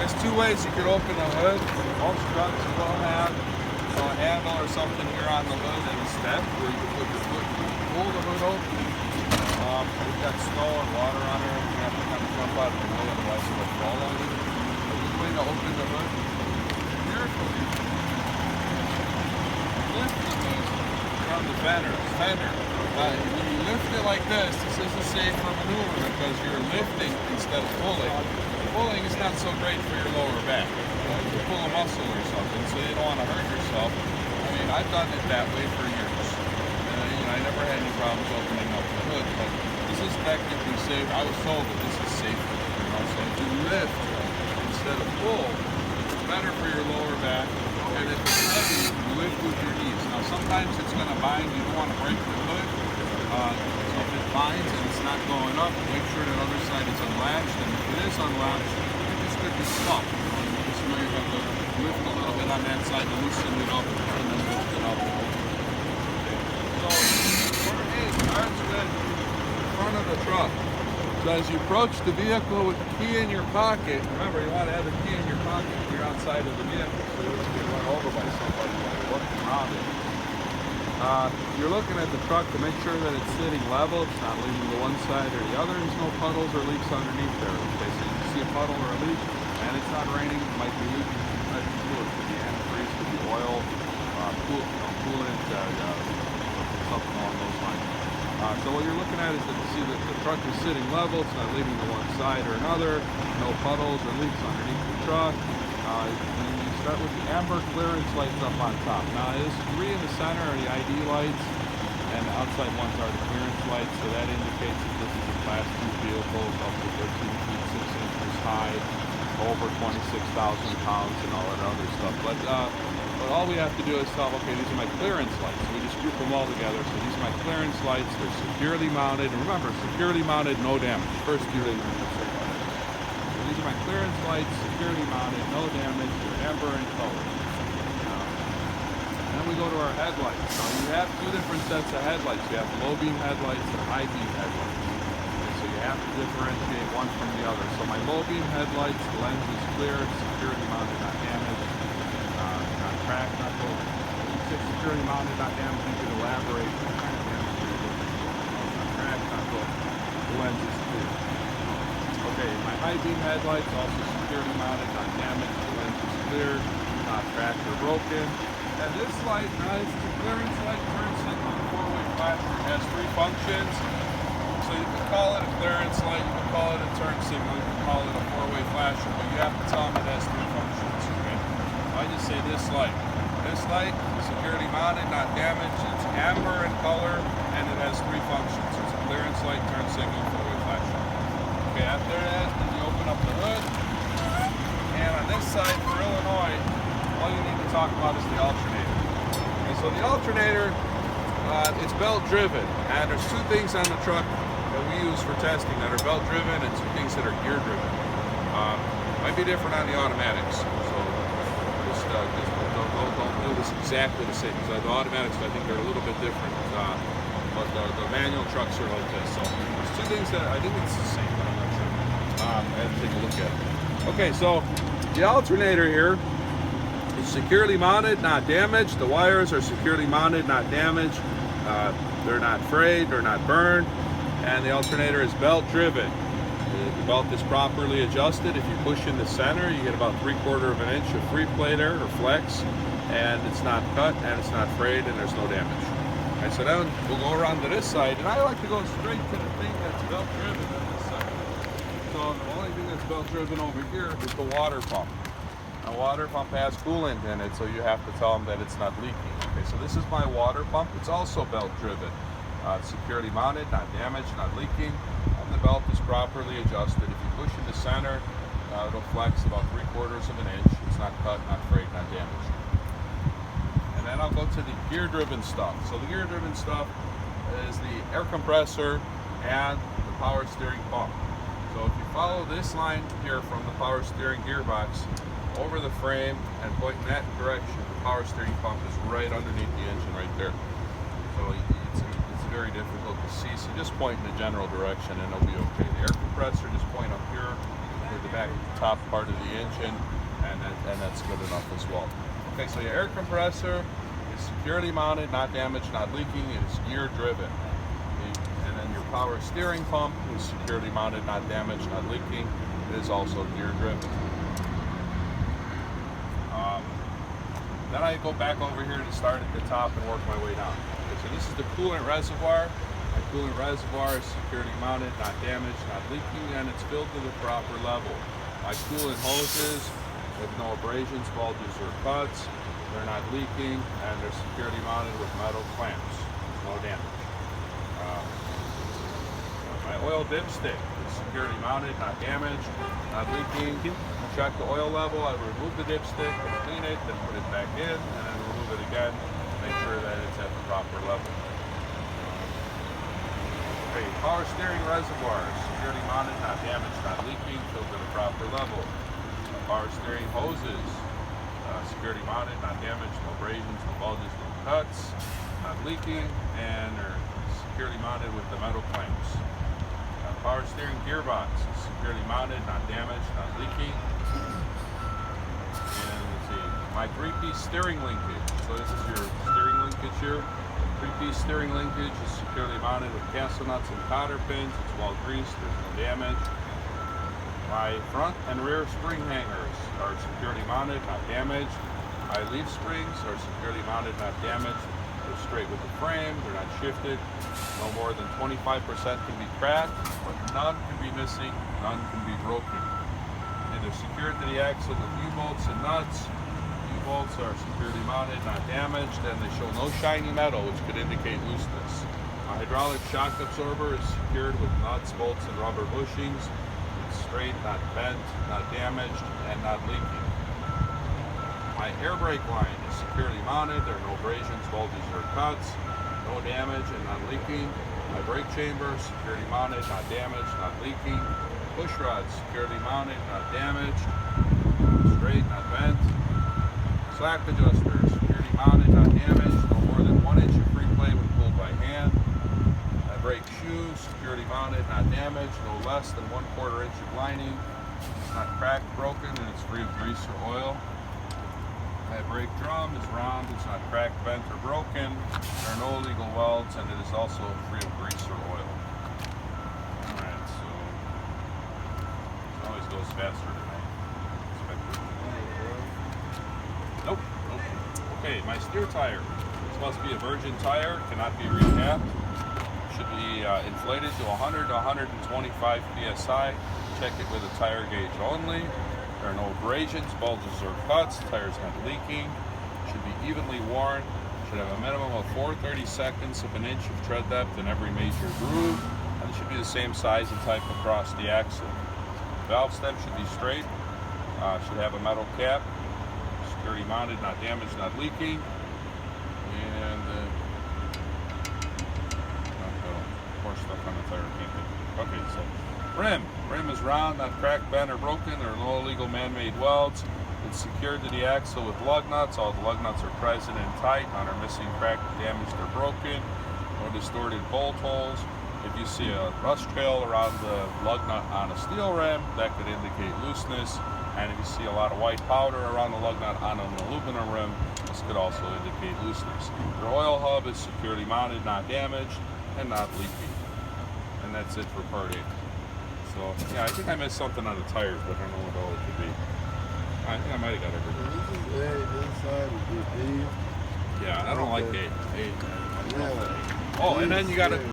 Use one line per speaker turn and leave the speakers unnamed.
There's two ways you could open the hood. Most trucks will have a handle or something here on the hood and a step where you can put your foot, pull the hood open. We've got snow and water on there, and you have to kind of jump out of the way, otherwise it'll fall on you. So this way to open the hood, carefully lift the hood from the fender. When you lift it like this isn't safe for maneuver because you're lifting instead of pulling. Pulling is not so great for your lower back. You pull a muscle or something, so you don't want to hurt yourself. I mean, I've done it that way for years. I never had any problems opening up the hood, but this is technically safe. I was told that this is safe. So if you lift instead of pull, it's better for your lower back. And if it's heavy, you lift with your knees. Now, sometimes it's going to bind. You don't want to break the hood. So if it binds and it's not going up, make sure that other side is unlatched. And if it is unlatched, this could be stuck. This way you have to lift a little bit on that side to loosen it up and then lift it up. So, number 8 starts with the front of the truck. So as you approach the vehicle with the key in your pocket, remember you want to have the key in your pocket if you're outside of the vehicle so you don't get run over by somebody while you're looking around it. You're looking at the truck to make sure that it's sitting level, it's not leaning to one side or the other, there's no puddles or leaks underneath there. Okay, so you see a puddle or a leak, and it's not raining, it might be leaking, it might be fluid, it could be antifreeze, it could be oil, coolant, something along those lines. So what you're looking at is that you see that the truck is sitting level, it's not leaning to one side or another, no puddles or leaks underneath the truck. And you start with the amber clearance lights up on top. Now there's 3 in the center are the ID lights, and the outside ones are the clearance lights, so that indicates that this is a Class 2 vehicle, up to 13 feet 6 inches high, over 26,000 pounds and all that other stuff. But all we have to do is tell them, okay, these are my clearance lights. So we just group them all together. So these are my clearance lights. They're securely mounted. And remember, securely mounted, no damage. First year they learned to say that. So these are my clearance lights, securely mounted, no damage. They're amber in color. And then we go to our headlights. Now you have 2 different sets of headlights. You have low beam headlights and high beam headlights. Okay, so you have to differentiate one from the other. So my low beam headlights, the lens is clear, it's securely mounted, not damaged. Cracked, not broken. When you say security mounted, not damaged, you could elaborate what kind of damage you're looking for. Not cracked, not broken. The lens is clear. Okay, my high beam headlights, also security mounted, not damaged. The lens is clear, not cracked or broken. And this light, now this is a clearance light, turn signal, 4-way flasher. It has 3 functions. So you can call it a clearance light, you can call it a turn signal, you can call it a 4-way flasher, but you have to tell them it has 3 functions. Okay? I just say this light. This light is security mounted, not damaged. It's amber in color, and it has 3 functions. It's a clearance light, turn signal, 4-way flasher. Okay, after that, then you open up the hood. And on this side, for Illinois, all you need to talk about is the alternator. Okay, so the alternator, it's belt driven. And there's 2 things on the truck that we use for testing that are belt driven and 2 things that are gear driven. Might be different on the automatics. Don't do this exactly the same. So the automatics, I think, are a little bit different. But the manual trucks are like this. So there's 2 things that I think it's the same, but I'm not sure. I have to take a look at it. Okay, so the alternator here is securely mounted, not damaged. The wires are securely mounted, not damaged. They're not frayed, they're not burned. And the alternator is belt driven. The belt is properly adjusted. If you push in the center, you get about 3/4 of an inch of free play there, or flex, and it's not cut, and it's not frayed, and there's no damage. Okay, so then we'll go around to this side, and I like to go straight to the thing that's belt driven on this side. So the only thing that's belt driven over here is the water pump. A water pump has coolant in it, so you have to tell them that it's not leaking. Okay, so this is my water pump. It's also belt driven. It's securely mounted, not damaged, not leaking. The belt is properly adjusted. If you push in the center, it'll flex about 3/4 of an inch. It's not cut, not frayed, not damaged. And then I'll go to the gear-driven stuff. So the gear-driven stuff is the air compressor and the power steering pump. So if you follow this line here from the power steering gearbox over the frame and point in that direction, the power steering pump is right underneath the engine right there. So it's very difficult to see, so just point in the general direction and it'll be okay. The air compressor, just point up here, or the back top part of the engine, and that's good enough as well. Okay, so your air compressor is security mounted, not damaged, not leaking. It is gear driven. And then your power steering pump is security mounted, not damaged, not leaking. It is also gear driven. Then I go back over here to start at the top and work my way down. Okay, so this is the coolant reservoir. My coolant reservoir is security mounted, not damaged, not leaking, and it's filled to the proper level. My coolant hoses with no abrasions, bulges, or cuts. They're not leaking, and they're security mounted with metal clamps. No damage. My oil dipstick is security mounted, not damaged, not leaking. Check the oil level. I remove the dipstick, clean it, then put it back in, and then remove it again to make sure that it's at the proper level. Okay, power steering reservoir, security mounted, not damaged, not leaking, filled to the proper level. Power steering hoses, security mounted, not damaged, no abrasions, no bulges, no cuts, not leaking, and are security mounted with the metal clamps. Power steering gearbox, security mounted, not damaged, not leaking. And let's see, my 3-piece steering linkage. So this is your steering linkage here. 3-piece steering linkage is securely mounted with castle nuts and cotter pins. It's well greased, there's no damage. My front and rear spring hangers are securely mounted, not damaged. My leaf springs are securely mounted, not damaged. They're straight with the frame, they're not shifted. No more than 25% can be cracked, but none can be missing, none can be broken. And they're secured to the axle with U-bolts and nuts. U-bolts are securely mounted, not damaged, and they show no shiny metal, which could indicate looseness. A hydraulic shock absorber is secured with nuts, bolts, and rubber bushings. It's straight, not bent, not damaged, and not leaking. My air brake line is securely mounted. There are no abrasions, bulges, or cuts. No damage and not leaking. My brake chamber, security mounted, not damaged, not leaking. Push rods, security mounted, not damaged. Straight, not bent. Slack adjuster, security mounted, not damaged. No more than 1 inch of free play when pulled by hand. My brake shoes, security mounted, not damaged. No less than 1/4 inch of lining. It's not cracked, broken, and it's free of grease or oil. My brake drum is round, it's not cracked, bent, or broken. There are no illegal welds, and it is also free of grease or oil. Alright, so it always goes faster than I expected. Nope. Okay, my steer tire. This must be a virgin tire, cannot be recapped. Should be inflated to 100 to 125 psi. Check it with a tire gauge only. There are no abrasions, bulges, or cuts. The tire's not leaking. Should be evenly worn. Should have a minimum of 4/32 of an inch of tread depth in every major groove. And it should be the same size and type across the axle. Valve stem should be straight. Should have a metal cap. Security mounted, not damaged, not leaking. And more stuff on the tire. Okay, so rim is round, not cracked, bent, or broken. There are no illegal man-made welds. It's secured to the axle with lug nuts. All the lug nuts are present and tight. None are missing, cracked, damaged, or broken. No distorted bolt holes. If you see a rust trail around the lug nut on a steel rim, that could indicate looseness. And if you see a lot of white powder around the lug nut on an aluminum rim, this could also indicate looseness. Your oil hub is securely mounted, not damaged, and not leaking. And that's it for part 8. So, yeah, I think I missed something on the tires, but I don't know what all it could be. I think I might have got everything.
This is A inside of the D.
Yeah, I don't like 8.
Yeah.
Oh, and then you got to